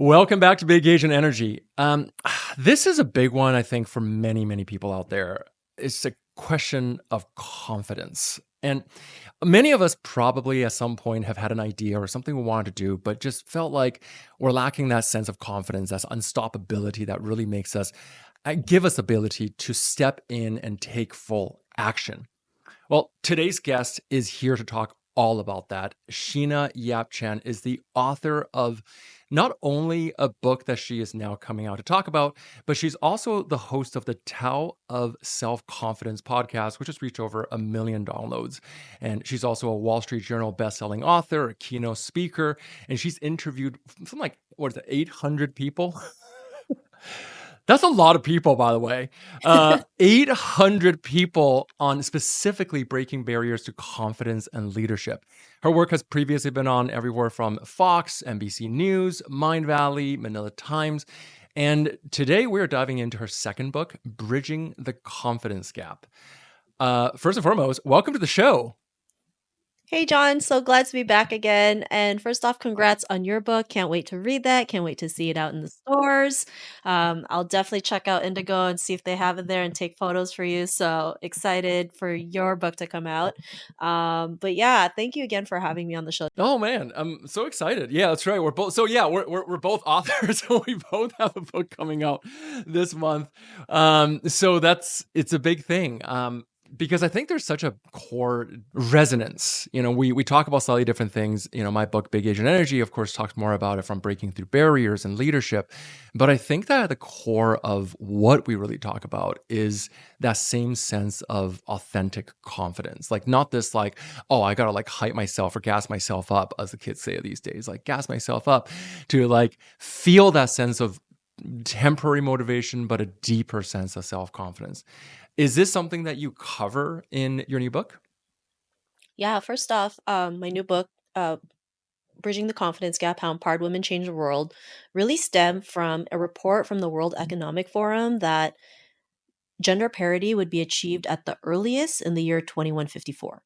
Welcome back to Big Asian Energy. This is a big one, I think, for many, many people out there. It's a question of confidence. And many of us probably at some point have had an idea or something we wanted to do, but just felt like we're lacking that sense of confidence, that unstoppability that really makes us give us ability to step in and take full action. Well, today's guest is here to talk all about that. Sheena Yap Chan is the author of not only a book that she is now coming out to talk about, but she's also the host of the Tao of Self-Confidence podcast, which has reached over 1 million downloads. And she's also a Wall Street Journal bestselling author, a keynote speaker, and she's interviewed something like, 800 people? That's a lot of people, by the way. 800 people on specifically breaking barriers to confidence and leadership. Her work has previously been on everywhere from Fox, NBC News, Mind Valley, Manila Times. And today we're diving into her second book, Bridging the Confidence Gap. First and foremost, welcome to the show. Hey, John. So glad to be back again. And first off, congrats on your book. Can't wait to read that. Can't wait to see it out in the stores. I'll definitely check out Indigo and see if they have it there and take photos for you. So excited for your book to come out. But yeah, thank you again for having me on the show. Oh man, I'm so excited. Yeah, that's right. We're both we're both authors, so we both have a book coming out this month. So it's a big thing. Because I think there's such a core resonance. We talk about slightly different things. My book, Big Asian Energy, of course, talks more about it from breaking through barriers and leadership. But I think that at the core of what we really talk about is that same sense of authentic confidence. Like not this oh, I gotta hype myself or gas myself up, as the kids say these days, gas myself up to feel that sense of temporary motivation, but a deeper sense of self-confidence. Is this something that you cover in your new book? Yeah, first off, my new book, Bridging the Confidence Gap: How Empowered Women Change the World, really stemmed from a report from the World Economic Forum that gender parity would be achieved at the earliest in the year 2154.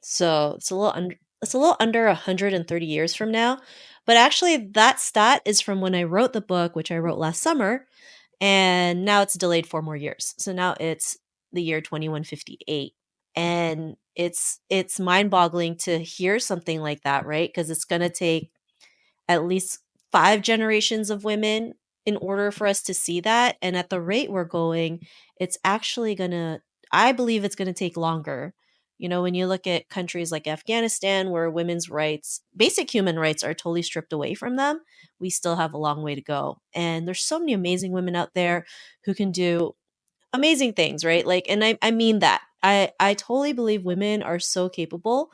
So it's a little under 130 years from now. But actually that stat is from when I wrote the book, which I wrote last summer, and now it's delayed 4 more years. So now it's the year 2158. And it's mind-boggling to hear something like that, right? Because it's going to take at least 5 generations of women in order for us to see that. And at the rate we're going, it's actually going to, I believe it's going to take longer. When you look at countries like Afghanistan, where women's rights, basic human rights, are totally stripped away from them, we still have a long way to go. And there's so many amazing women out there who can do amazing things, right? And I mean that. I totally believe women are so capable,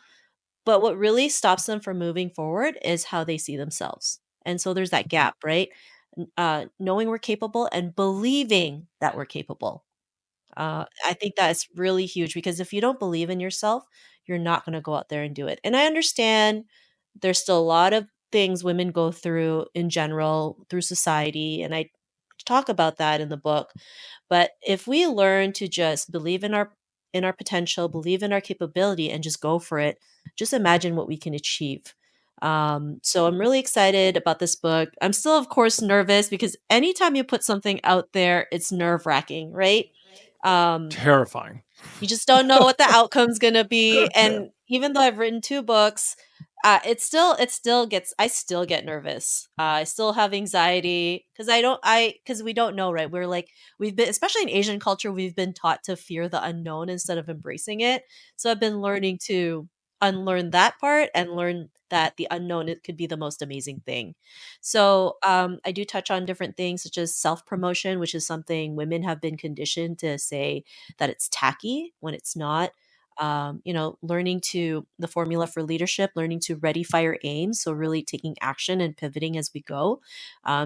but what really stops them from moving forward is how they see themselves. And so there's that gap, right? Knowing we're capable and believing that we're capable. I think that's really huge because if you don't believe in yourself, you're not going to go out there and do it. And I understand there's still a lot of things women go through in general through society. And I talk about that in the book. But if we learn to just believe in our potential, believe in our capability, and just go for it, just imagine what we can achieve. So I'm really excited about this book. I'm still, of course, nervous because anytime you put something out there, it's nerve wracking, right? Um, Terrifying. you just don't know what the outcome's gonna be. And even though I've written 2 books, I still get nervous. I still have anxiety because because we don't know, right? We've been, especially in Asian culture, we've been taught to fear the unknown instead of embracing it. So I've been learning to unlearn that part and learn that the unknown, it could be the most amazing thing. So I do touch on different things such as self promotion, which is something women have been conditioned to say that it's tacky when it's not. Learning to the formula for leadership, learning to ready, fire, aim. So really taking action and pivoting as we go.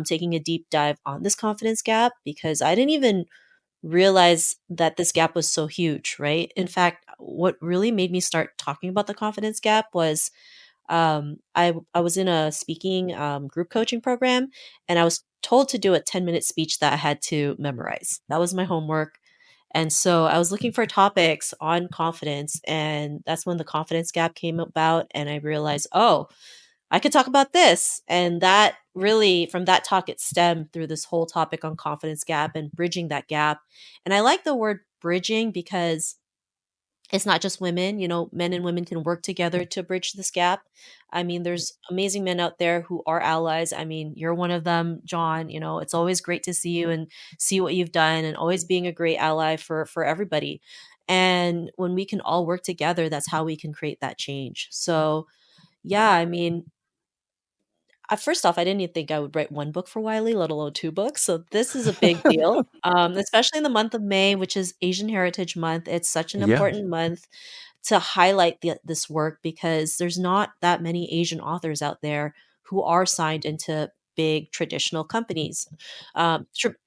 Taking a deep dive on this confidence gap because I didn't even realize that this gap was so huge, right? In fact, what really made me start talking about the confidence gap was I was in a speaking group coaching program, and I was told to do a 10-minute speech that I had to memorize. That was my homework. And so I was looking for topics on confidence, and that's when the confidence gap came about. And I realized, oh, I could talk about this. And that really from that talk, it stemmed through this whole topic on confidence gap and bridging that gap. And I like the word bridging because it's not just women, men and women can work together to bridge this gap. I mean, there's amazing men out there who are allies. I mean, you're one of them, John. It's always great to see you and see what you've done and always being a great ally for everybody. And when we can all work together, that's how we can create that change. So, yeah, I mean, first off, I didn't even think I would write one book for Wiley, let alone two books. So this is a big deal, especially in the month of May, which is Asian Heritage Month. It's such an Yeah. important month to highlight this work because there's not that many Asian authors out there who are signed into big traditional companies,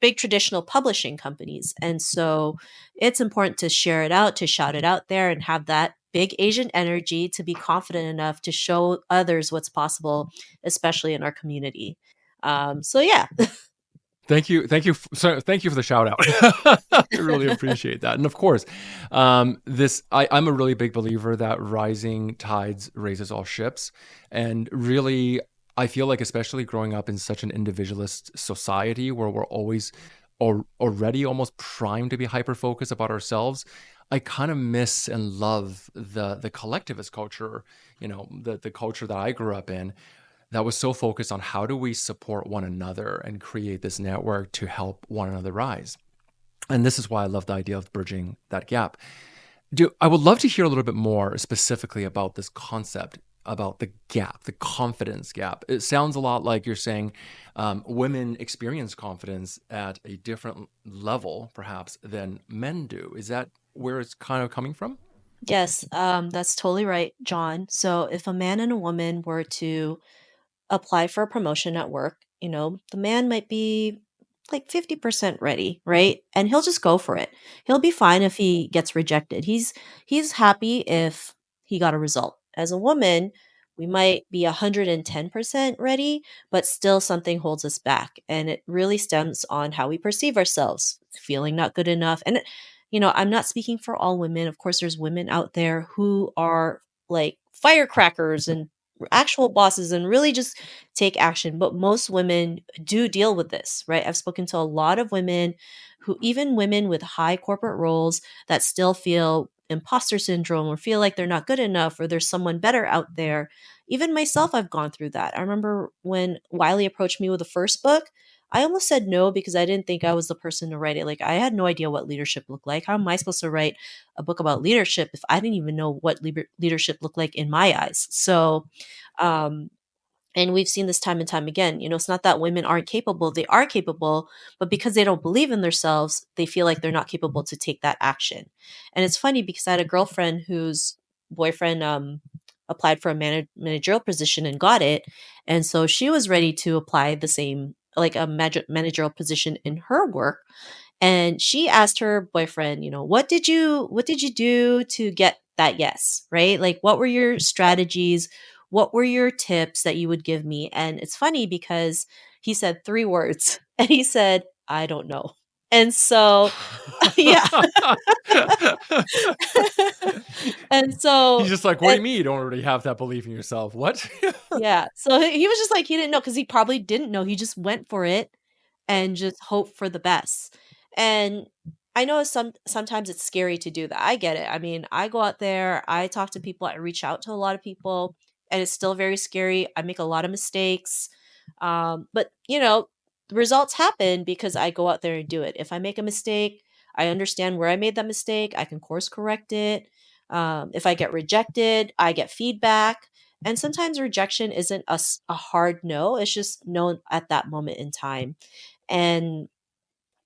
big traditional publishing companies. And so it's important to share it out, to shout it out there, and have that big Asian energy to be confident enough to show others what's possible, especially in our community. So, yeah. Thank you for the shout out. I really appreciate that. And of course, I'm a really big believer that rising tides raises all ships. And really, I feel like, especially growing up in such an individualist society where we're always already almost primed to be hyper focused about ourselves, I kind of miss and love the collectivist culture, the culture that I grew up in, that was so focused on how do we support one another and create this network to help one another rise. And this is why I love the idea of bridging that gap. I would love to hear a little bit more specifically about this concept, about the gap, the confidence gap. It sounds a lot like you're saying women experience confidence at a different level, perhaps, than men do. Is that where it's kind of coming from? Yes, that's totally right, John. So if a man and a woman were to apply for a promotion at work, the man might be like 50% ready, right? And he'll just go for it. He'll be fine if he gets rejected. He's happy if he got a result. As a woman, we might be 110% ready, but still something holds us back. And it really stems on how we perceive ourselves, feeling not good enough. And I'm not speaking for all women. Of course, there's women out there who are like firecrackers and actual bosses and really just take action. But most women do deal with this, right? I've spoken to a lot of women who, even women with high corporate roles, that still feel imposter syndrome or feel like they're not good enough or there's someone better out there. Even myself, I've gone through that. I remember when Wiley approached me with the first book, I almost said no because I didn't think I was the person to write it. Like, I had no idea what leadership looked like. How am I supposed to write a book about leadership if I didn't even know what leadership looked like in my eyes? So, um, and we've seen this time and time again. It's not that women aren't capable, they are capable, but because they don't believe in themselves, they feel like they're not capable to take that action. And it's funny because I had a girlfriend whose boyfriend applied for a managerial position and got it. And so she was ready to apply the same, like a managerial position in her work. And she asked her boyfriend, what did you do to get that yes, right? Like, what were your strategies? What were your tips that you would give me? And it's funny because he said three words and he said, I don't know. And so, yeah. And He's so, just like, what do you mean you don't already have that belief in yourself? What? yeah. So he was just like, he didn't know because he probably didn't know. He just went for it and just hope for the best. And I know sometimes it's scary to do that. I get it. I mean, I go out there, I talk to people, I reach out to a lot of people, and it's still very scary. I make a lot of mistakes. But the results happen because I go out there and do it. If I make a mistake, I understand where I made that mistake. I can course correct it. If I get rejected, I get feedback. And sometimes rejection isn't a hard no, it's just no at that moment in time. And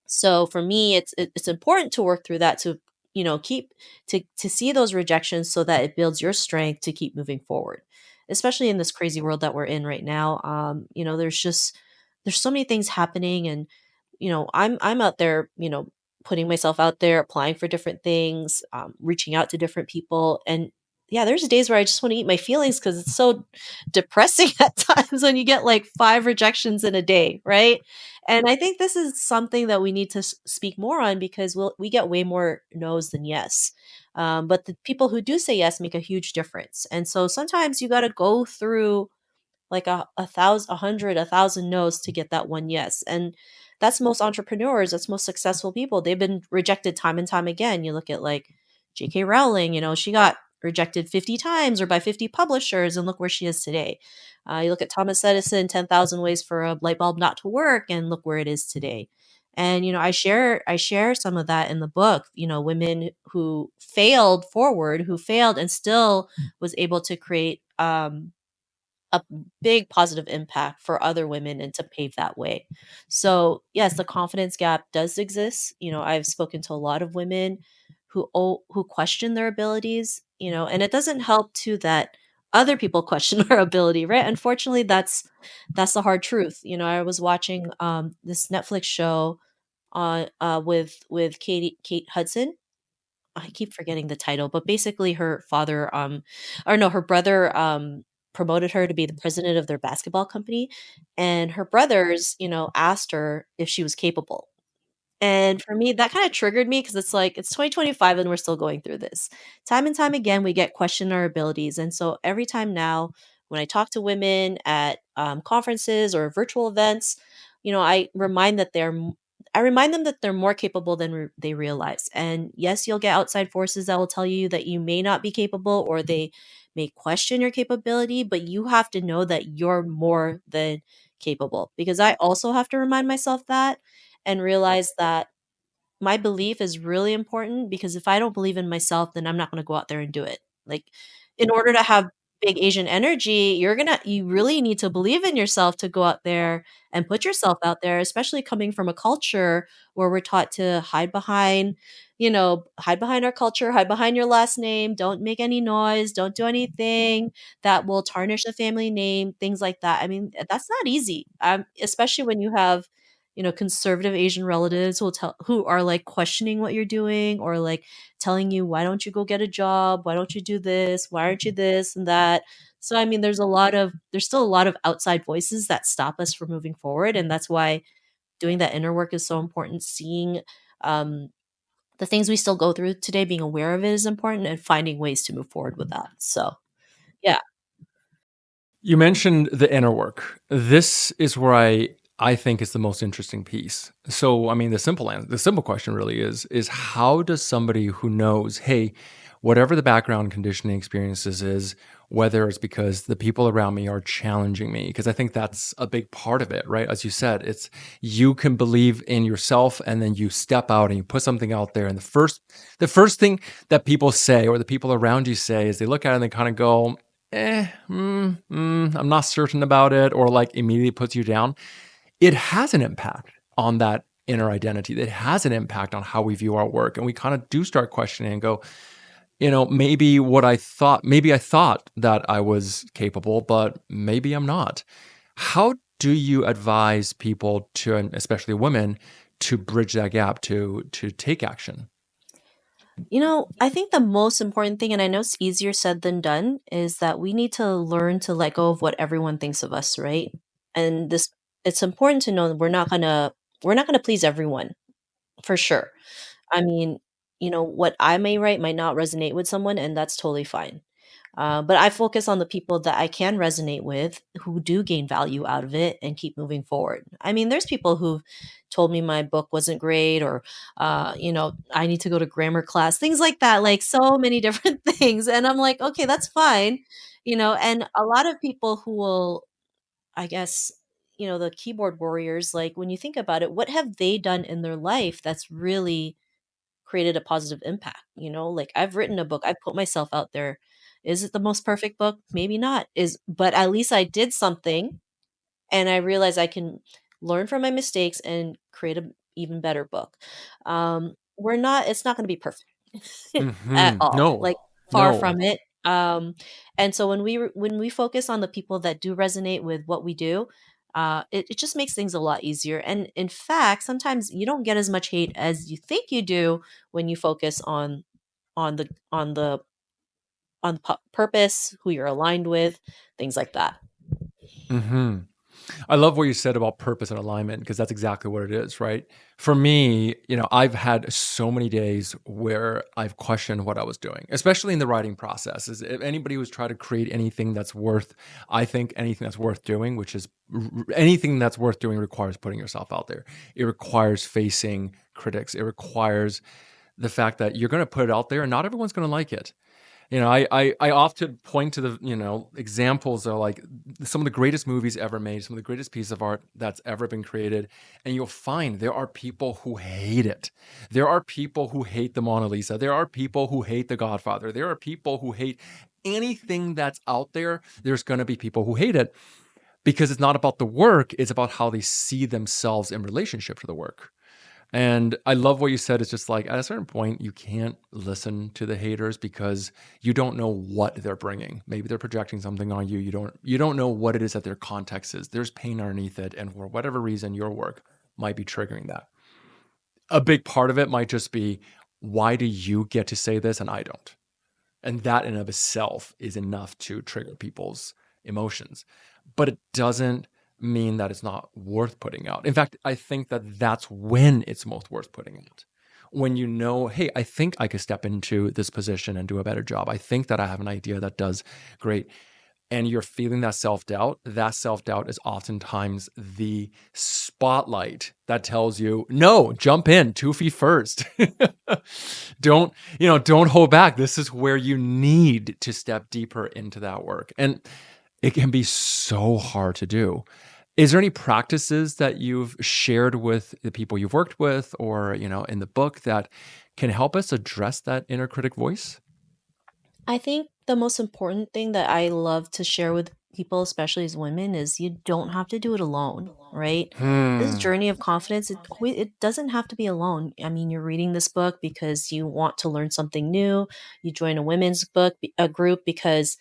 so for me, it's important to work through that to keep to see those rejections so that it builds your strength to keep moving forward, especially in this crazy world that we're in right now. There's so many things happening, and I'm out there, putting myself out there, applying for different things, reaching out to different people. And yeah, there's days where I just want to eat my feelings because it's so depressing at times when you get like five rejections in a day, right? And I think this is something that we need to speak more on because we get way more no's than yes. But the people who do say yes make a huge difference. And so sometimes you got to go through like a thousand, 100, 1,000 no's to get that one yes. And that's most entrepreneurs, that's most successful people. They've been rejected time and time again. You look at like J.K. Rowling, she got rejected 50 times or by 50 publishers, and look where she is today. You look at Thomas Edison, 10,000 ways for a light bulb not to work, and look where it is today. And I share some of that in the book. Women who failed forward, who failed and still was able to create a big positive impact for other women and to pave that way. So, yes, the confidence gap does exist. I've spoken to a lot of women who question their abilities, and it doesn't help too that other people question our ability, right? Unfortunately, that's the hard truth. I was watching this Netflix show on with Kate Hudson. I keep forgetting the title, but basically her father, or no, her brother, promoted her to be the president of their basketball company, and her brothers, asked her if she was capable. And for me, that kinda triggered me because it's like, it's 2025 and we're still going through this. Time and time again, we get questioned our abilities, and so every time now, when I talk to women at, conferences or virtual events, I remind them that they're more capable than they realize. And yes, you'll get outside forces that will tell you that you may not be capable, or they may question your capability, but you have to know that you're more than capable, because I also have to remind myself that and realize that my belief is really important, because if I don't believe in myself, then I'm not gonna go out there and do it. Like, in order to have big Asian energy, you really need to believe in yourself to go out there and put yourself out there, especially coming from a culture where we're taught to hide behind our culture, hide behind your last name, don't make any noise, don't do anything that will tarnish the family name, things like that. I mean, that's not easy, especially when you have conservative Asian relatives who are like questioning what you're doing, or like telling you, why don't you go get a job? Why don't you do this? Why aren't you this and that? So I mean, there's still a lot of outside voices that stop us from moving forward. And that's why doing that inner work is so important. Seeing um the things we still go through today, being aware of it is important, and finding ways to move forward with that. So yeah. You mentioned the inner work. This is where I think is the most interesting piece. So, I mean, the simple question really is how does somebody who knows, hey, whatever the background conditioning experiences is, whether it's because the people around me are challenging me, because I think that's a big part of it, right? As you said, it's you can believe in yourself and then you step out and you put something out there. And the first thing that people say or the people around you say is they look at it and they kind of go, I'm not certain about it, or like immediately puts you down. It has an impact on that inner identity. It has an impact on how we view our work. And we kind of do start questioning and go, maybe I thought that I was capable, but maybe I'm not. How do you advise people to, and especially women, to bridge that gap to take action? I think the most important thing, and I know it's easier said than done, is that we need to learn to let go of what everyone thinks of us, right? And this it's important to know that we're not gonna please everyone, for sure. I mean, what I may write might not resonate with someone, and that's totally fine. But I focus on the people that I can resonate with, who do gain value out of it and keep moving forward. I mean, there's people who've told me my book wasn't great, or, I need to go to grammar class, things like that, like so many different things. And I'm like, okay, that's fine. And a lot of people who will, I guess, the keyboard warriors, like when you think about it, what have they done in their life that's really created a positive impact? Like, I've written a book, I've put myself out there. Is it the most perfect book? Maybe not. But at least I did something, and I realized I can learn from my mistakes and create an even better book. We're not It's not going to be perfect at all. No, Like, far no. from it. And so when we focus on the people that do resonate with what we do, it just makes things a lot easier. And in fact, sometimes you don't get as much hate as you think you do when you focus on the purpose, who you're aligned with, things like that. Hmm. I love what you said about purpose and alignment because that's exactly what it is, right? For me, I've had so many days where I've questioned what I was doing, especially in the writing process. Is if anybody who's trying to create anything that's worth, I think anything that's worth doing, which is anything that's worth doing requires putting yourself out there. It requires facing critics. It requires the fact that you're going to put it out there and not everyone's going to like it. I often point to the, examples of like some of the greatest movies ever made, some of the greatest piece of art that's ever been created. And you'll find there are people who hate it. There are people who hate the Mona Lisa. There are people who hate The Godfather. There are people who hate anything that's out there. There's going to be people who hate it because it's not about the work. It's about how they see themselves in relationship to the work. And I love what you said. It's just like at a certain point, you can't listen to the haters because you don't know what they're bringing. Maybe they're projecting something on you. You don't know what it is that their context is. There's pain underneath it, and for whatever reason, your work might be triggering that. A big part of it might just be, why do you get to say this and I don't? And that in of itself is enough to trigger people's emotions. But it doesn't mean that it's not worth putting out. In fact, I think that that's when it's most worth putting out. When you know, hey, I think I could step into this position and do a better job. I think that I have an idea that does great, and you're feeling that self doubt is oftentimes the spotlight that tells you, no, jump in 2 feet first. Don't hold back. This is where you need to step deeper into that work. And it can be so hard to do. Is there any practices that you've shared with the people you've worked with or, in the book that can help us address that inner critic voice? I think the most important thing that I love to share with people, especially as women, is you don't have to do it alone, right? This Hmm. journey of confidence, it doesn't have to be alone. I mean, you're reading this book because you want to learn something new. You join a women's book a group because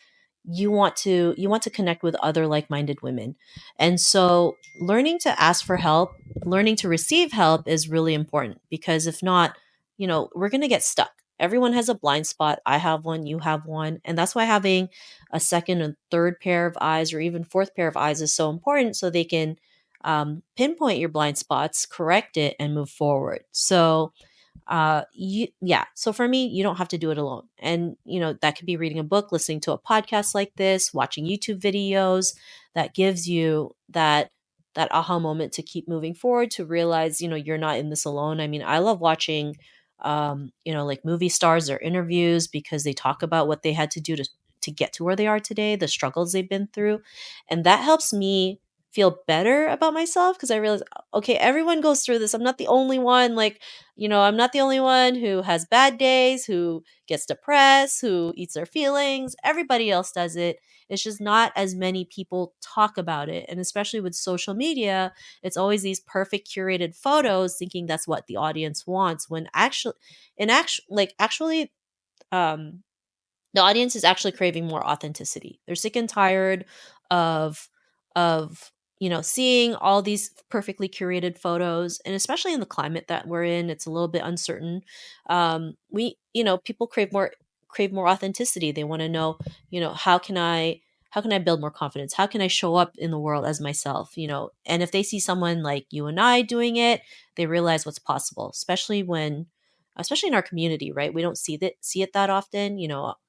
you want to connect with other like-minded women. And so learning to ask for help, learning to receive help is really important because if not, we're going to get stuck. Everyone has a blind spot. I have one, you have one. And that's why having a second and third pair of eyes or even fourth pair of eyes is so important so they can pinpoint your blind spots, correct it, and move forward. So so for me, you don't have to do it alone. And that could be reading a book, listening to a podcast like this, watching YouTube videos. That gives you that aha moment to keep moving forward, to realize you're not in this alone. I mean, I love watching like movie stars or interviews because they talk about what they had to do to get to where they are today, the struggles they've been through. And that helps me feel better about myself because I realize, okay, everyone goes through this. I'm not the only one. Like, I'm not the only one who has bad days, who gets depressed, who eats their feelings. Everybody else does it. It's just not as many people talk about it. And especially with social media, it's always these perfect curated photos thinking that's what the audience wants when actually um the audience is actually craving more authenticity. They're sick and tired of of seeing all these perfectly curated photos, and especially in the climate that we're in, it's a little bit uncertain. We people crave more authenticity. They want to know, how can I build more confidence? How can I show up in the world as myself? And if they see someone like you and I doing it, they realize what's possible, especially in our community, right? We don't see it that often.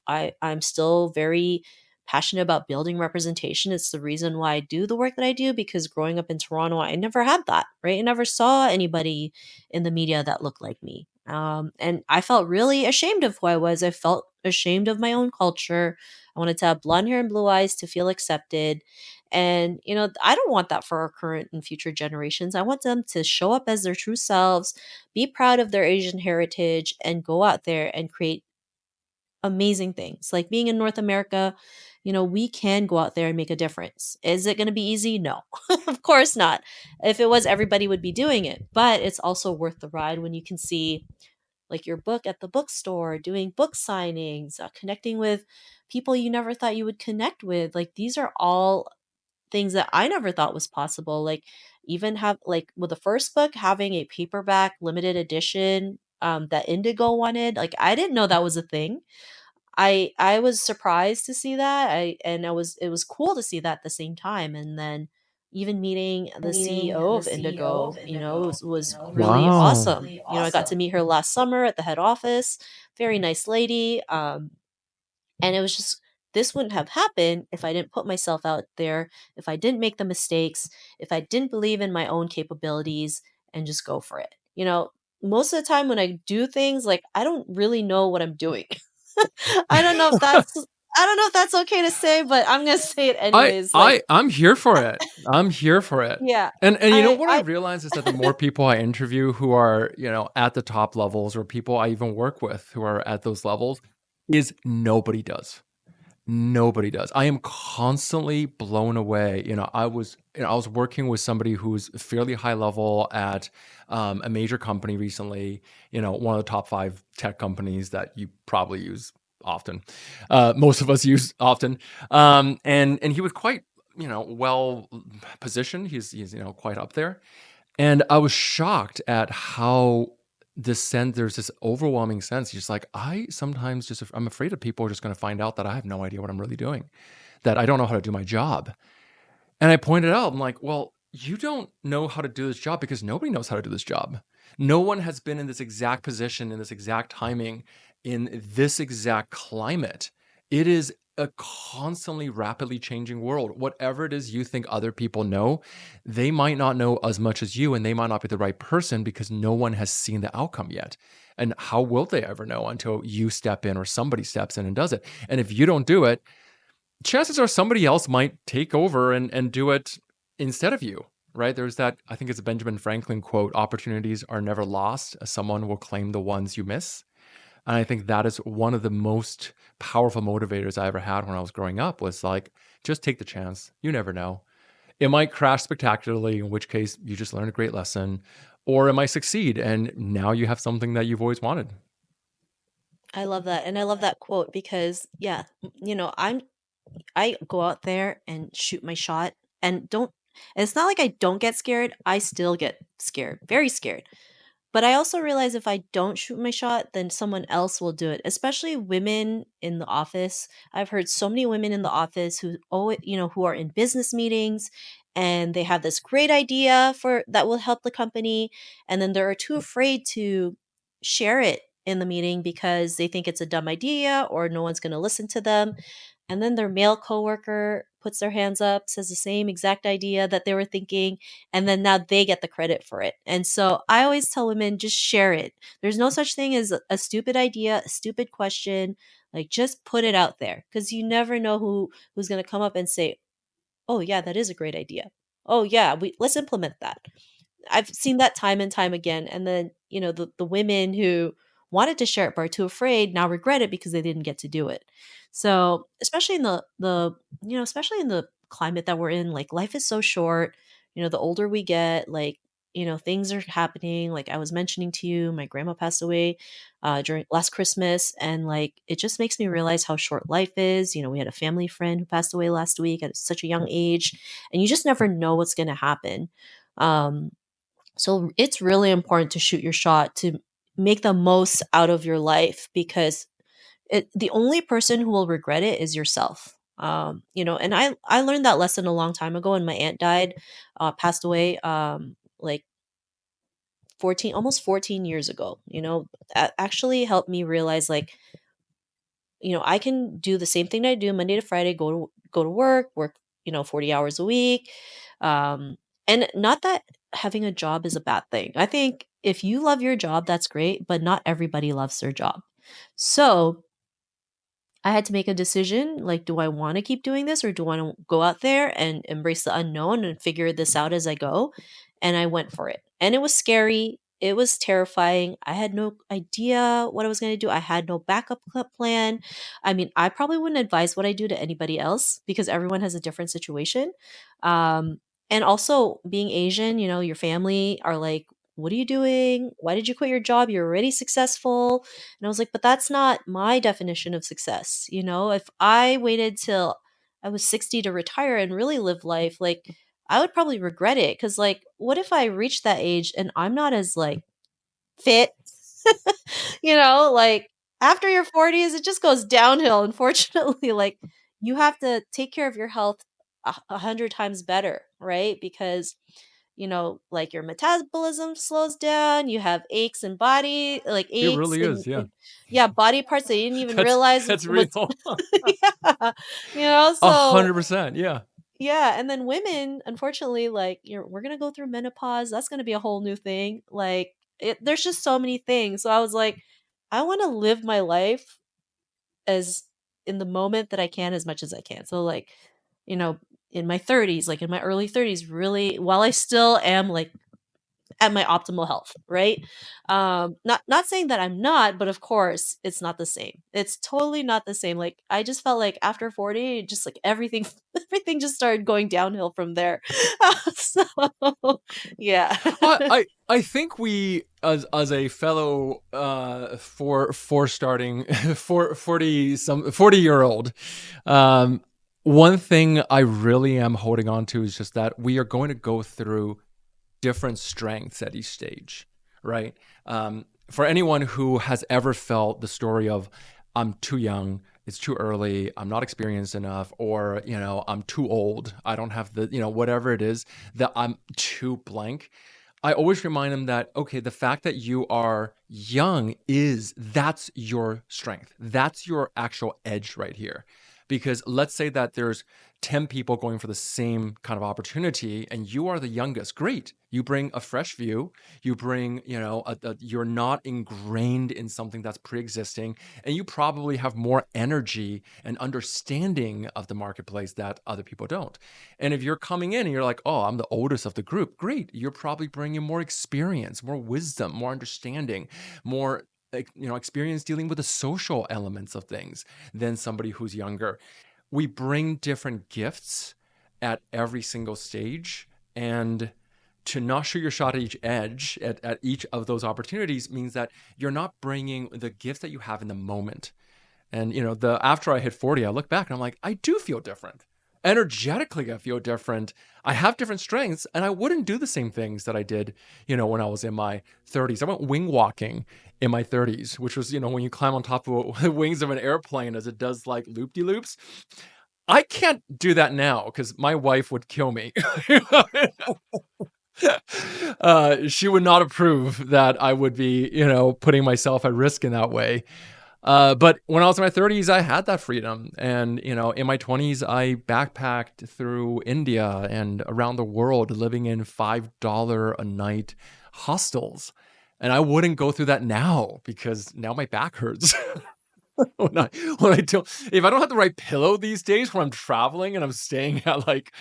I'm still very passionate about building representation. It's the reason why I do the work that I do, because growing up in Toronto, I never had that, right? I never saw anybody in the media that looked like me. And I felt really ashamed of who I was. I felt ashamed of my own culture. I wanted to have blonde hair and blue eyes to feel accepted. And, I don't want that for our current and future generations. I want them to show up as their true selves, be proud of their Asian heritage, and go out there and create amazing things. Like being in North America, we can go out there and make a difference. Is it going to be easy? No, of course not. If it was, everybody would be doing it. But it's also worth the ride when you can see like your book at the bookstore, doing book signings, connecting with people you never thought you would connect with. Like these are all things that I never thought was possible. Like even have like with the first book, having a paperback limited edition that Indigo wanted. Like I didn't know that was a thing. I was surprised to see that. I and I was it was cool to see that at the same time. And then, even meeting the CEO of Indigo, was really Wow. awesome. I got to meet her last summer at the head office. Very nice lady. And it was just, this wouldn't have happened if I didn't put myself out there, if I didn't make the mistakes, if I didn't believe in my own capabilities and just go for it. Most of the time when I do things, like, I don't really know what I'm doing. I don't know if that's I don't know if that's okay to say, but I'm gonna say it I anyways. Like, I I'm here for it. I'm here for it. yeah, And you know I what I I realize is that the more people I interview who are, at the top levels or people I even work with who are at those levels is nobody does. Nobody does. I am constantly blown away. I was working with somebody who's fairly high level at a major company recently. One of the top 5 tech companies that you probably use often. Most of us use often. And he was quite well positioned. He's quite up there. And I was shocked at how there's this overwhelming sense. He's just like, I sometimes I'm afraid that people are just going to find out that I have no idea what I'm really doing, that I don't know how to do my job. And I pointed out, I'm like, well, you don't know how to do this job because nobody knows how to do this job. No one has been in this exact position, in this exact timing, in this exact climate. It is a constantly rapidly changing world. Whatever it is you think other people know, they might not know as much as you, and they might not be the right person because no one has seen the outcome yet. And how will they ever know until you step in or somebody steps in and does it? And if you don't do it, chances are somebody else might take over and do it instead of you, right? There's that, I think it's a Benjamin Franklin quote, opportunities are never lost, as someone will claim the ones you miss. And I think that is one of the most powerful motivators I ever had when I was growing up was like, just take the chance. You never know. It might crash spectacularly, in which case you just learn a great lesson, or it might succeed. And now you have something that you've always wanted. I love that, and I love that quote because, yeah, I go out there and shoot my shot, and don't. And it's not like I don't get scared. I still get scared, very scared. But I also realize if I don't shoot my shot, then someone else will do it, especially women in the office. I've heard so many women in the office who always, who are in business meetings and they have this great idea for that will help the company, and then they're too afraid to share it in the meeting because they think it's a dumb idea or no one's going to listen to them. And then their male coworker puts their hands up, says the same exact idea that they were thinking, and then now they get the credit for it. And so I always tell women, just share it. There's no such thing as a stupid idea, a stupid question. Like, just put it out there because you never know who's going to come up and say, "Oh yeah, that is a great idea. Oh yeah, let's implement that." I've seen that time and time again. And then, the women who wanted to share it but are too afraid now regret it because they didn't get to do it. So, especially in especially in the climate that we're in, like, life is so short. The older we get, like, things are happening. Like I was mentioning to you, my grandma passed away during last Christmas, and like it just makes me realize how short life is. We had a family friend who passed away last week at such a young age, and you just never know what's going to happen. Um, so it's really important to shoot your shot, to make the most out of your life, because the only person who will regret it is yourself. And I learned that lesson a long time ago, and my aunt died, passed away, like 14 years ago. That actually helped me realize, like, I can do the same thing I do Monday to Friday, go to work, 40 hours a week. And not that having a job is a bad thing. I think if you love your job, that's great, but not everybody loves their job. So I had to make a decision, like, do I want to keep doing this, or do I want to go out there and embrace the unknown and figure this out as I go? And I went for it. And it was scary. It was terrifying. I had no idea what I was going to do. I had no backup plan. I mean, I probably wouldn't advise what I do to anybody else because everyone has a different situation. And also, being Asian, your family are like, what are you doing? Why did you quit your job? You're already successful. And I was like, but that's not my definition of success. If I waited till I was 60 to retire and really live life, like, I would probably regret it. Cause, like, what if I reach that age and I'm not as, like, fit? Like, after your 40s, it just goes downhill, unfortunately. Like, you have to take care of your health a hundred times better. right? Because like your metabolism slows down, you have aches and body like It aches really is, yeah. and yeah, body parts that you didn't even That's realize that's was real. yeah, so 100%, yeah. yeah, and then women, unfortunately, like we're gonna go through menopause. That's gonna be a whole new thing. Like there's just so many things. So I was like, I want to live my life as in the moment that I can as much as I can. So like, you know, in my 30s, like in my early 30s, really while I still am like at my optimal health, right? Not saying that I'm not, but of course it's not the same. It's totally not the same. Like I just felt like after 40, just like everything everything just started going downhill from there. So yeah. I think we, as a fellow for starting for 40-year-old, one thing I really am holding on to is just that we are going to go through different strengths at each stage, right? For anyone who has ever felt the story of I'm too young, it's too early, I'm not experienced enough, or I'm too old, I don't have the whatever it is, that I'm too blank, I always remind them that, okay, the fact that you are young that's your strength. That's your actual edge right here. Because let's say that there's 10 people going for the same kind of opportunity and you are the youngest. Great. You bring a fresh view. You bring, you're not ingrained in something that's pre-existing, and you probably have more energy and understanding of the marketplace that other people don't. And if you're coming in and you're like, oh, I'm the oldest of the group, great. You're probably bringing more experience, more wisdom, more understanding, more experience dealing with the social elements of things than somebody who's younger. We bring different gifts at every single stage, and to not shoot your shot at each edge at each of those opportunities means that you're not bringing the gifts that you have in the moment. And the after I hit 40, I look back and I'm like, I do feel different. Energetically, I feel different. I have different strengths, and I wouldn't do the same things that I did, when I was in my 30s. I went wing walking in my 30s, which was, when you climb on top of the wings of an airplane as it does like loop-de-loops. I can't do that now because my wife would kill me. She would not approve that I would be, putting myself at risk in that way. But when I was in my 30s, I had that freedom. And, in my 20s, I backpacked through India and around the world living in $5 a night hostels. And I wouldn't go through that now because now my back hurts. When I don't, if I don't have the right pillow these days when I'm traveling and I'm staying at like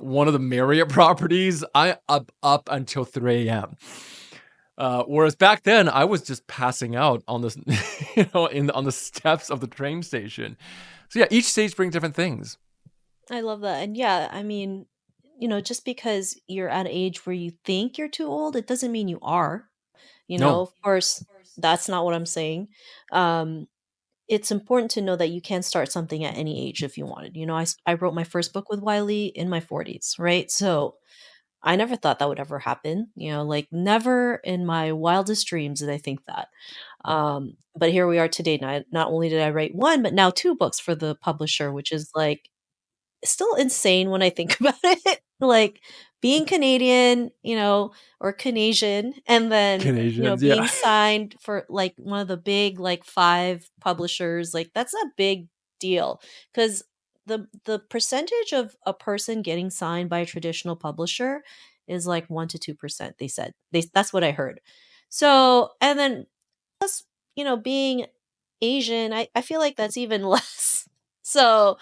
one of the Marriott properties, I up until 3 a.m. Whereas back then, I was just passing out on this, on the steps of the train station. So yeah, each stage brings different things. I love that. And yeah, I mean, just because you're at an age where you think you're too old, it doesn't mean you are. No, Of course, that's not what I'm saying. Um, it's important to know that you can start something at any age if you wanted. I wrote my first book with Wiley in my 40s, right? So I never thought that would ever happen. Like never in my wildest dreams did I think that. But here we are today. Not only did I write one, but now two books for the publisher, which is like still insane when I think about it. Like being Canadian, or Canadian, and then, Canadians, yeah. being signed for like one of the big like five publishers, like that's a big deal because the percentage of a person getting signed by a traditional publisher is like 1 to 2%. They said that's what I heard. So and then being Asian, I feel like that's even less. So,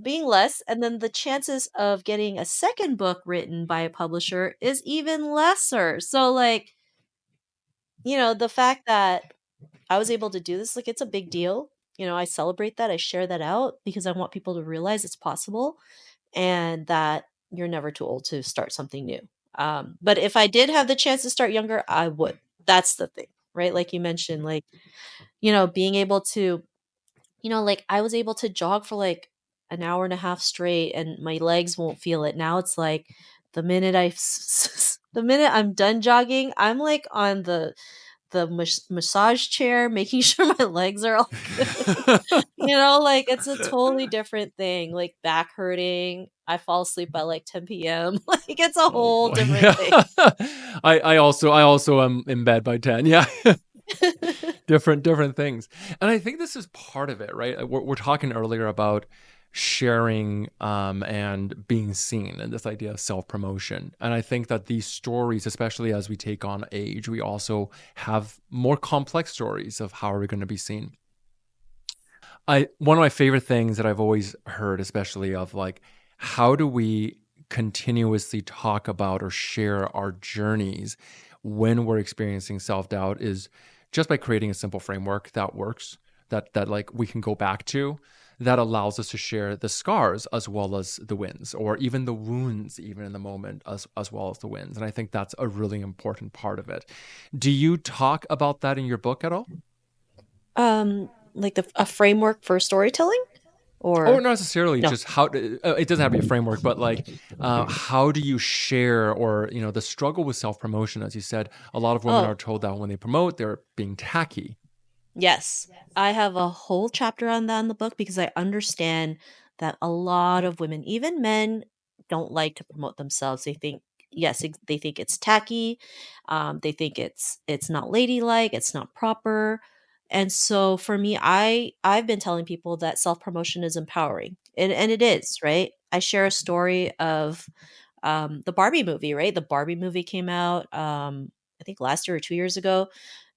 being less, and then the chances of getting a second book written by a publisher is even lesser. So, like, the fact that I was able to do this, like, it's a big deal. I celebrate that. I share that out because I want people to realize it's possible and that you're never too old to start something new. But if I did have the chance to start younger, I would. That's the thing, right? Like you mentioned, like, being able to like I was able to jog for like an hour and a half straight and my legs won't feel it. Now it's like the minute the minute I'm done jogging, I'm like on the massage chair, making sure my legs are all good. You know, like it's a totally different thing. Like back hurting, I fall asleep by like 10 p.m. Like it's a Oh whole boy. different Yeah. thing. I also am in bed by 10. Yeah. Different things. And I think this is part of it, right? We're talking earlier about sharing and being seen and this idea of self-promotion. And I think that these stories, especially as we take on age, we also have more complex stories of how are we going to be seen. One of my favorite things that I've always heard, especially of like, how do we continuously talk about or share our journeys when we're experiencing self-doubt is just by creating a simple framework that works, that like we can go back to, that allows us to share the scars as well as the wins, or even the wounds, even in the moment, as well as the wins. And I think that's a really important part of it. Do you talk about that in your book at all? Like a framework for storytelling, Or or not necessarily no? just how it doesn't have to be a framework, but like how do you share, or the struggle with self-promotion? As you said, a lot of women are Oh, told that when they promote, they're being tacky. yes. I have a whole chapter on that in the book because I understand that a lot of women, even men, don't like to promote themselves. They think, yes, they think it's tacky. They think it's not ladylike, it's not proper. And so for me, I've been telling people that self-promotion is empowering. And it is, right? I share a story of the Barbie movie, right? The Barbie movie came out I think last year or 2 years ago,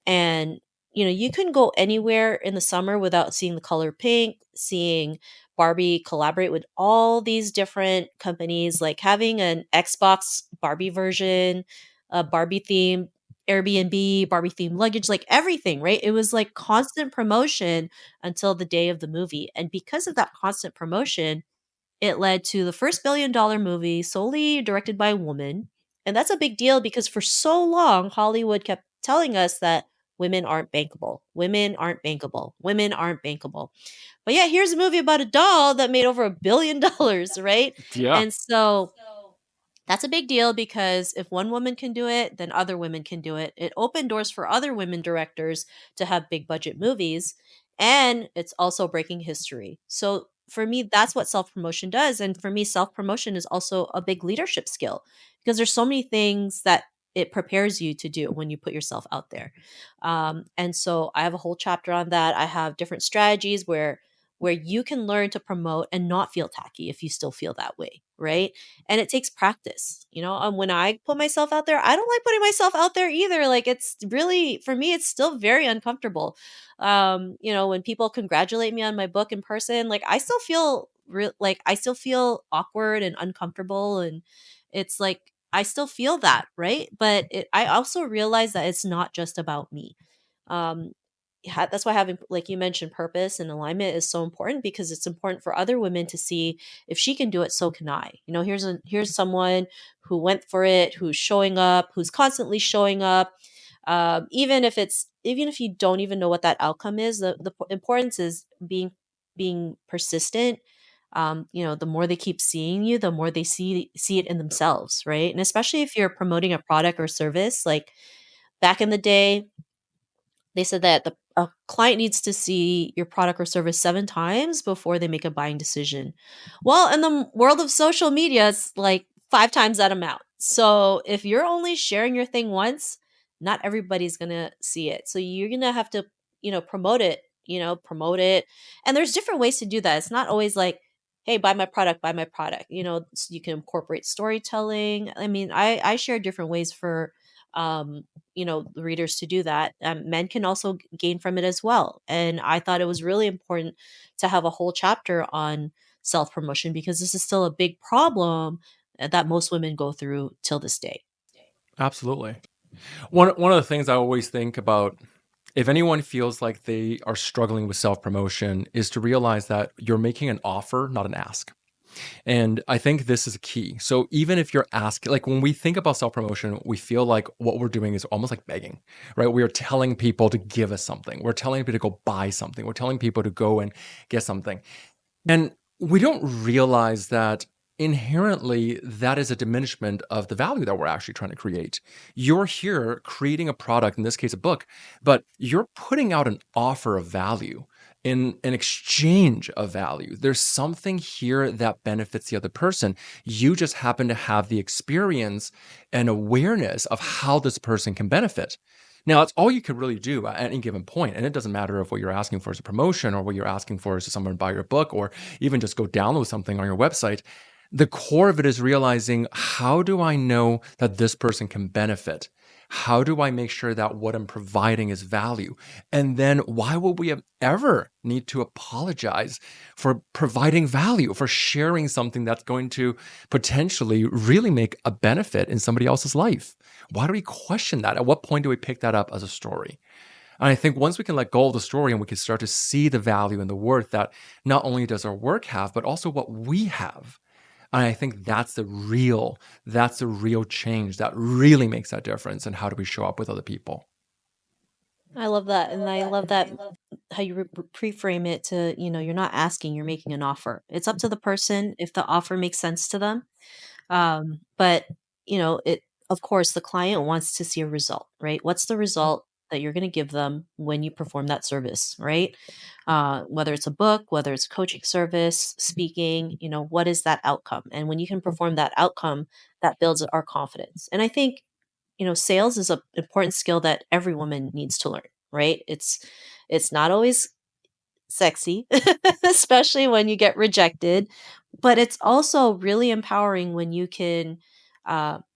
and you couldn't go anywhere in the summer without seeing the color pink, seeing Barbie collaborate with all these different companies, like having an Xbox Barbie version, a Barbie theme Airbnb, Barbie themed luggage, like everything, right? It was like constant promotion until the day of the movie. And because of that constant promotion, it led to the first billion-dollar movie solely directed by a woman. And that's a big deal because for so long, Hollywood kept telling us that women aren't bankable. Women aren't bankable. Women aren't bankable. But yeah, here's a movie about a doll that made over $1 billion, right? Yeah. And so that's a big deal because if one woman can do it, then other women can do it. It opened doors for other women directors to have big budget movies, and it's also breaking history. So for me, that's what self promotion does. And for me, self promotion is also a big leadership skill because there's so many things that it prepares you to do when you put yourself out there. And so I have a whole chapter on that. I have different strategies where you can learn to promote and not feel tacky if you still feel that way, right? And it takes practice. When I put myself out there, I don't like putting myself out there either. Like it's really, for me, it's still very uncomfortable. When people congratulate me on my book in person, like I still feel like I still feel awkward and uncomfortable, and it's like I still feel that, right? But I also realize that it's not just about me. um that's why having, like you mentioned, purpose and alignment is so important, because it's important for other women to see, if she can do it, so can I. Here's someone who went for it, who's showing up, who's constantly showing up. Even if you don't even know what that outcome is, the importance is being persistent. The more they keep seeing you, the more they see it in themselves, right? And especially if you're promoting a product or service, like back in the day, they said that a client needs to see your product or service 7 times before they make a buying decision. Well, in the world of social media, it's like 5 times that amount. So, if you're only sharing your thing once, not everybody's going to see it. So, you're going to have to, promote it. And there's different ways to do that. It's not always like, hey, buy my product, buy my product. You can incorporate storytelling. I mean, I share different ways for um the readers to do that. Men can also gain from it as well, and I thought it was really important to have a whole chapter on self promotion because this is still a big problem that most women go through till this day. Absolutely. One of the things I always think about, if anyone feels like they are struggling with self-promotion, is to realize that you're making an offer, not an ask. And I think this is key. So even if you're asking, like when we think about self promotion, we feel like what we're doing is almost like begging, right? We are telling people to give us something. We're telling people to go buy something. We're telling people to go and get something. And we don't realize that inherently that is a diminishment of the value that we're actually trying to create. You're here creating a product, in this case a book, but you're putting out an offer of value in an exchange of value. There's something here that benefits the other person. You just happen to have the experience and awareness of how this person can benefit. Now, that's all you could really do at any given point. And it doesn't matter if what you're asking for is a promotion or what you're asking for is to someone buy your book or even just go download something on your website. The core of it is realizing, how do I know that this person can benefit? How do I make sure that what I'm providing is value? And then why would we ever need to apologize for providing value, for sharing something that's going to potentially really make a benefit in somebody else's life? Why do we question that? At what point do we pick that up as a story? And I think once we can let go of the story and we can start to see the value and the worth that not only does our work have, but also what we have. And I think that's the real change that really makes that difference in how do we show up with other people. I love that, and I love that how you pre-frame it to, you're not asking, you're making an offer. It's up to the person if the offer makes sense to them. But it of course the client wants to see a result, right? What's the result that you're going to give them when you perform that service, right? Whether it's a book, whether it's coaching service, speaking, what is that outcome? And when you can perform that outcome, that builds our confidence. And I think sales is an important skill that every woman needs to learn, right? It's not always sexy, especially when you get rejected, but it's also really empowering when you can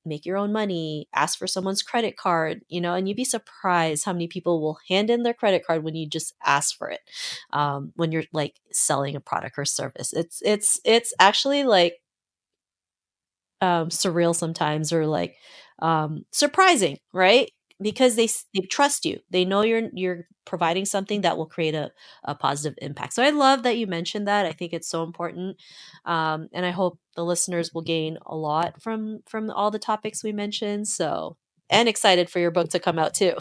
make your own money, ask for someone's credit card, and you'd be surprised how many people will hand in their credit card when you just ask for it. When you're like selling a product or service, it's actually like surreal sometimes, or like surprising, right? Because they trust you. They know you're providing something that will create a positive impact. So I love that you mentioned that. I think it's so important. And I hope the listeners will gain a lot from all the topics we mentioned. So, and excited for your book to come out too.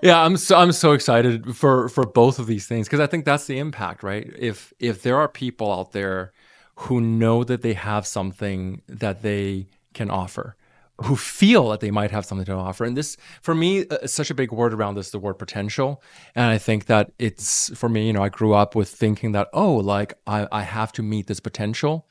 Yeah, I'm so excited for both of these things because I think that's the impact, right? If there are people out there who know that they have something that they can offer, who feel that they might have something to offer, and this for me is such a big word around this, the word potential. And I think that it's for me, I grew up with thinking that, oh, like I have to meet this potential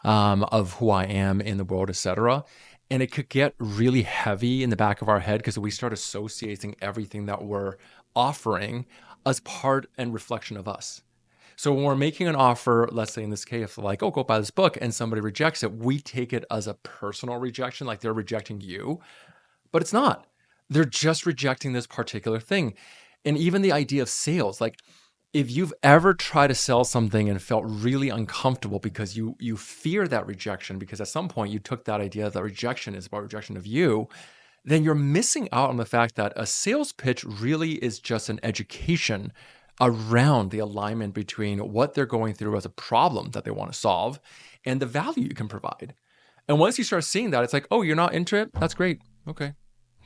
of who I am in the world, etc. And it could get really heavy in the back of our head because we start associating everything that we're offering as part and reflection of us. So when we're making an offer, let's say in this case, like, oh, go buy this book, and somebody rejects it, we take it as a personal rejection, like they're rejecting you, but it's not. They're just rejecting this particular thing. And even the idea of sales, like if you've ever tried to sell something and felt really uncomfortable because you fear that rejection, because at some point you took that idea that rejection is about rejection of you, then you're missing out on the fact that a sales pitch really is just an education around the alignment between what they're going through as a problem that they want to solve and the value you can provide. And once you start seeing that, it's like, oh, you're not into it? That's great. Okay.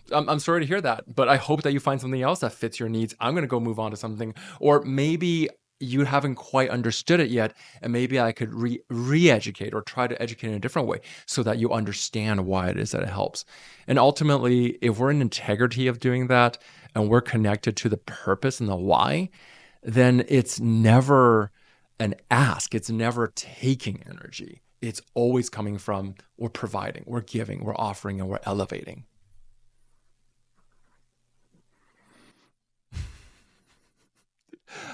I'm sorry to hear that, but I hope that you find something else that fits your needs. I'm going to go move on to something, or maybe you haven't quite understood it yet, and maybe I could re-educate or try to educate in a different way so that you understand why it is that it helps. And ultimately, if we're in integrity of doing that and we're connected to the purpose and the why, then it's never an ask. It's never taking energy. It's always coming from we're providing, we're giving, we're offering, and we're elevating.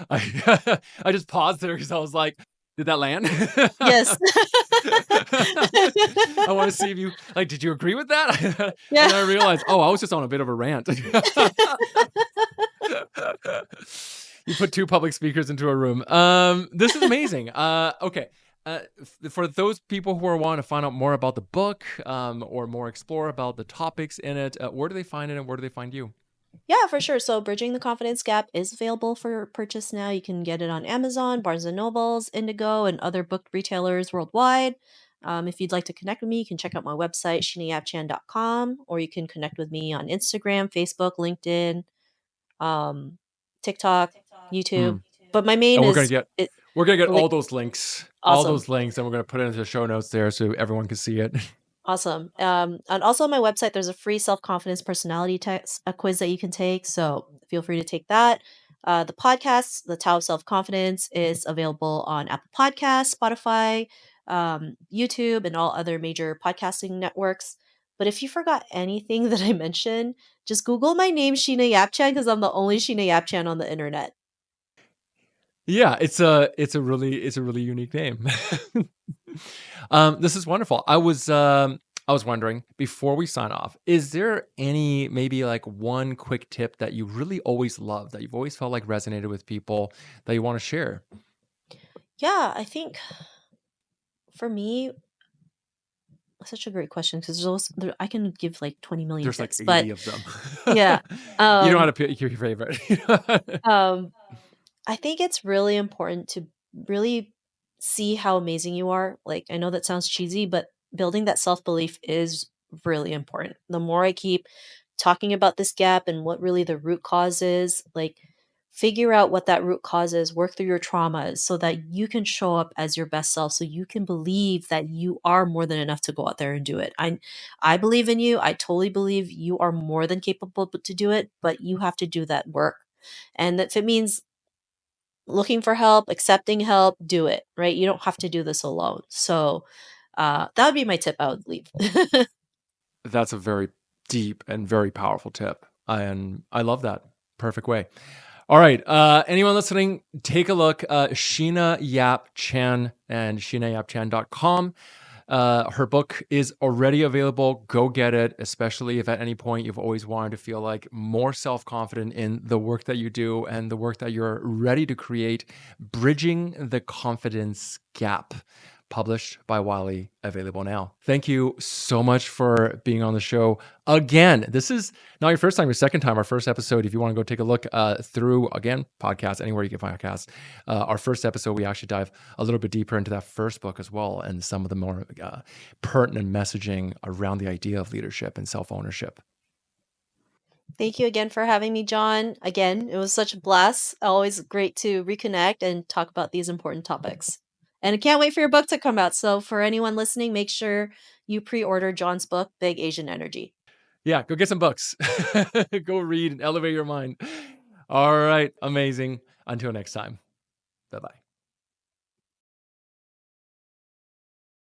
I I just paused there because I was like, did that land? Yes. I want to see if you like, did you agree with that? Yeah. And then I realized, oh, I was just on a bit of a rant. You put two public speakers into a room. This is amazing. Okay. For those people who are wanting to find out more about the book, or more explore about the topics in it, where do they find it and where do they find you? Yeah, for sure. So Bridging the Confidence Gap is available for purchase now. You can get it on Amazon, Barnes& and Nobles, Indigo, and other book retailers worldwide. If you'd like to connect with me, you can check out my website, sheenayapchan.com, or you can connect with me on Instagram, Facebook, LinkedIn, um, TikTok, Hmm. YouTube. But my main And we're gonna is get it. We're gonna get The link, all awesome. those links, and we're gonna put it into the show notes there so everyone can see it. Awesome. And also on my website, there's a free self-confidence personality test, a quiz that you can take. So feel free to take that. The podcast, the Tao of Self-Confidence, is available on Apple Podcasts, Spotify, YouTube, and all other major podcasting networks. But if you forgot anything that I mentioned, just Google my name, Sheena Yap Chan, because I'm the only Sheena Yap Chan on the internet. Yeah, it's a really unique name. This is wonderful. I was wondering before we sign off, is there any maybe like one quick tip that you really always love that you've always felt like resonated with people that you want to share? Yeah, I think for me, such a great question because I can give like 20 million There's like tips, but 80 of them. yeah. You know how Um, to pick your favorite. um, I think it's really important to really see how amazing you are. Like, I know that sounds cheesy, but building that self belief is really important. The more I keep talking about this gap and what really the root cause is, like, figure out what that root cause is, work through your traumas so that you can show up as your best self, so you can believe that you are more than enough to go out there and do it. I believe in you. I totally believe you are more than capable to do it, but you have to do that work. And if it means looking for help, accepting help, do it, right? You don't have to do this alone. So that would be my tip I would leave. That's a very deep and very powerful tip. And I love that. Perfect way. All right. Anyone listening, take a look. Sheena Yap Chan and SheenaYapChan.com. Her book is already available. Go get it, especially if at any point you've always wanted to feel like more self confident in the work that you do and the work that you're ready to create. Bridging the Confidence Gap, published by Wiley, available now. Thank you so much for being on the show again. This is not your first time, your second time. Our first episode, if you want to go take a look through, again, podcasts, anywhere you can find podcasts. Our first episode, we actually dive a little bit deeper into that first book as well and some of the more pertinent messaging around the idea of leadership and self-ownership. Thank you again for having me, John. Again, it was such a blast. Always great to reconnect and talk about these important topics. And I can't wait for your book to come out. So, for anyone listening, make sure you pre order John's book, Big Asian Energy. Yeah, go get some books. Go read and elevate your mind. All right, amazing. Until next time. Bye-bye.